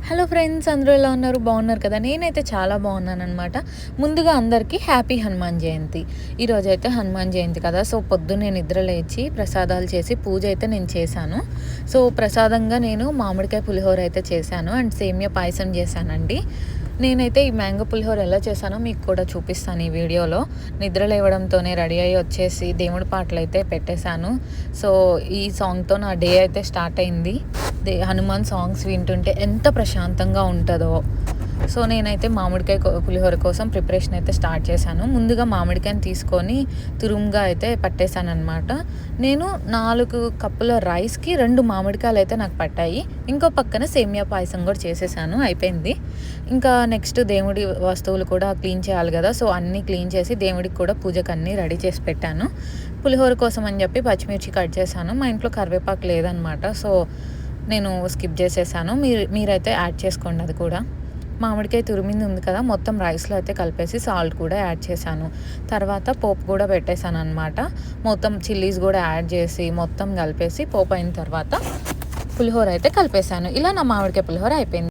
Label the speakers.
Speaker 1: Hello friends, అందరూ ఎలా ఉన్నారు? బాగున్నారు కదా? నేనైతే చాలా బాగున్నానన్నమాట. ముందుగా అందరికీ హ్యాపీ హనుమాన్ జయంతి. ఈరోజైతే హనుమాన్ జయంతి కదా, సో పొద్దున్నే నిద్ర లేచి ప్రసాదాలు చేసి పూజ అయితే నేను చేశాను. సో ప్రసాదంగా నేను మామిడికాయ పులిహోర అయితే చేశాను అండ్ సేమియా పాయసం చేశానండి. నేనైతే ఈ మ్యాంగో పులిహోర ఎలా చేశానో మీకు కూడా చూపిస్తాను ఈ వీడియోలో. నిద్ర లేవడంతోనే రెడీ అయ్యి వచ్చేసి దేవుడి పాటలు అయితే పెట్టేశాను. సో ఈ సాంగ్తో నా డే అయితే స్టార్ట్ అయింది. హనుమాన్ సాంగ్స్ వింటుంటే ఎంత ప్రశాంతంగా ఉంటుందో. సో నేనైతే మామిడికాయ పులిహోర కోసం ప్రిపరేషన్ అయితే స్టార్ట్ చేశాను. ముందుగా మామిడికాయని తీసుకొని తురుముగా అయితే పట్టేశాను అనమాట. నేను 4 కప్పుల రైస్కి 2 మామిడికాయలు అయితే నాకు పట్టాయి. ఇంకో పక్కన సేమియా పాయసం కూడా చేసేసాను, అయిపోయింది. ఇంకా నెక్స్ట్ దేవుడి వస్తువులు కూడా క్లీన్ చేయాలి కదా, సో అన్నీ క్లీన్ చేసి దేవుడికి కూడా పూజకు అన్నీ రెడీ చేసి పెట్టాను. పులిహోర కోసం అని చెప్పి పచ్చిమిర్చి కట్ చేశాను. మా ఇంట్లో కరివేపాకు లేదనమాట, సో నేను స్కిప్ చేసేసాను. మీరైతే యాడ్ చేసుకోండి అది కూడా. మామిడికాయ తురిమింది ఉంది కదా, మొత్తం రైస్లో అయితే కలిపేసి సాల్ట్ కూడా యాడ్ చేశాను. తర్వాత పోపు కూడా పెట్టేశాను అనమాట. మొత్తం చిల్లీస్ కూడా యాడ్ చేసి మొత్తం కలిపేసి పోపు అయిన తర్వాత పులిహోర అయితే కలిపేశాను. ఇలా నా మామిడికాయ పులిహోర అయిపోయింది.